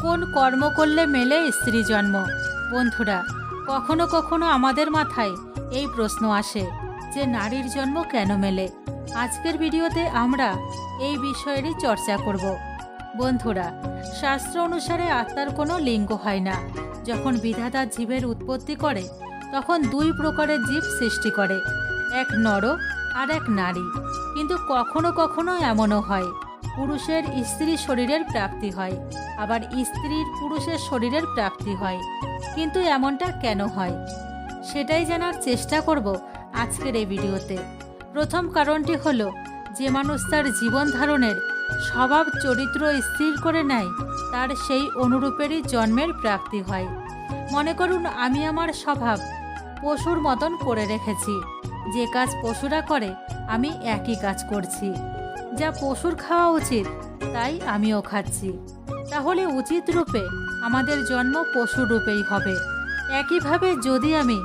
কোন কর্ম করলে মেলে স্ত্রী জন্ম? বন্ধুরা, কখনো কখনো আমাদের মাথায় এই প্রশ্ন আসে যে নারীর জন্ম কেন মেলে। আজকের ভিডিওতে আমরা এই বিষয়েরই চর্চা করব। বন্ধুরা, শাস্ত্র অনুসারে আত্মার কোনো লিঙ্গ হয় না। যখন বিধাতা জীবের উৎপত্তি করে তখন দুই প্রকারের জীব সৃষ্টি করে, এক নর আর এক নারী। কিন্তু কখনো কখনো এমনও হয় পুরুষের স্ত্রী শরীরের প্রাপ্তি হয়, আবার স্ত্রীর পুরুষের শরীরের প্রাপ্তি হয়। কিন্তু এমনটা কেন হয় সেটাই জানার চেষ্টা করব আজকের এই ভিডিওতে। প্রথম কারণটি হলো, যে মানুষ তার জীবন ধারণের স্বভাব চরিত্র স্থির করে নেয় তার সেই অনুরূপেরই জন্মের প্রাপ্তি হয়। মনে করুন, আমি আমার স্বভাব পশুর মতন করে রেখেছি। যে কাজ পশুরা করে আমি একই কাজ করছি। যা পশুর খাওয়া উচিত তাই আমিও খাচ্ছি। তাহলে উচিত রূপে আমাদের জন্ম পশুর রূপেই হবে। একইভাবে যদি আমি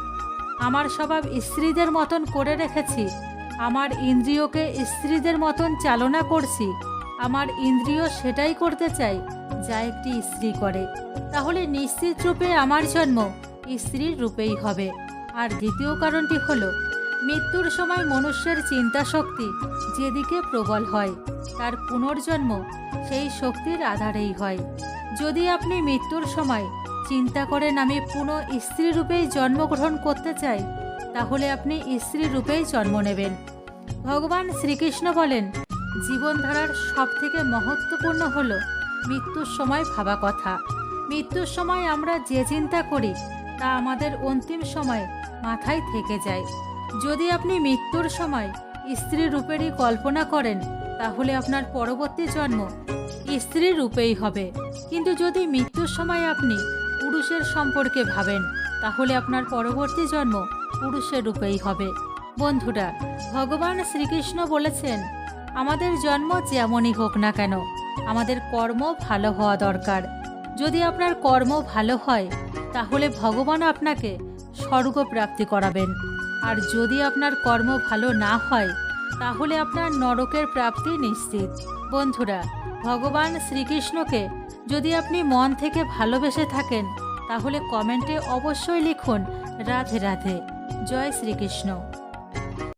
আমার স্বভাব স্ত্রীদের মতন করে রেখেছি, আমার ইন্দ্রিয়কে স্ত্রীদের মতন চালনা করছি, আমার ইন্দ্রিয় সেটাই করতে চাই যা একটি স্ত্রী করে, তাহলে নিশ্চিত রূপে আমার জন্ম স্ত্রীর রূপেই হবে। আর দ্বিতীয় কারণটি হলো, মৃত্যুর সময় মনুষ্যের চিন্তা শক্তি যেদিকে প্রবল হয় তার পুনর্জন্ম সেই শক্তির আধারেই হয়। যদি আপনি মৃত্যুর সময় চিন্তা করেন আমি পুনঃ স্ত্রী রূপেই জন্মগ্রহণ করতে চাই, তাহলে আপনি স্ত্রী রূপেই জন্ম নেবেন। ভগবান শ্রীকৃষ্ণ বলেন, জীবনধারার সবথেকে মহত্বপূর্ণ হলো মৃত্যুর সময় ভাবা কথা। মৃত্যুর সময় আমরা যে চিন্তা করি তা আমাদের অন্তিম সময়ে মাথায় থেকে যায়। যদি আপনি মৃত্যুর সময় স্ত্রী রূপেরই কল্পনা করেন তাহলে আপনার পরবর্তী জন্ম স্ত্রী রূপেই হবে। কিন্তু যদি মৃত্যুর সময় আপনি পুরুষের সম্পর্কে ভাবেন তাহলে আপনার পরবর্তী জন্ম পুরুষের রূপেই হবে। বন্ধুরা, ভগবান শ্রীকৃষ্ণ বলেছেন, আমাদের জন্ম যেমনই হোক না কেন আমাদের কর্ম ভালো হওয়া দরকার। যদি আপনার কর্ম ভালো হয় তাহলে ভগবান আপনাকে স্বর্গ প্রাপ্তি করাবেন। আর যদি আপনার কর্ম ভালো না হয় তাহলে আপনার নরকের প্রাপ্তি নিশ্চিত। বন্ধুরা, ভগবান শ্রীকৃষ্ণকে যদি আপনি মন থেকে ভালোবেসে থাকেন তাহলে কমেন্টে অবশ্যই লিখুন রাধে রাধে। জয় শ্রীকৃষ্ণ।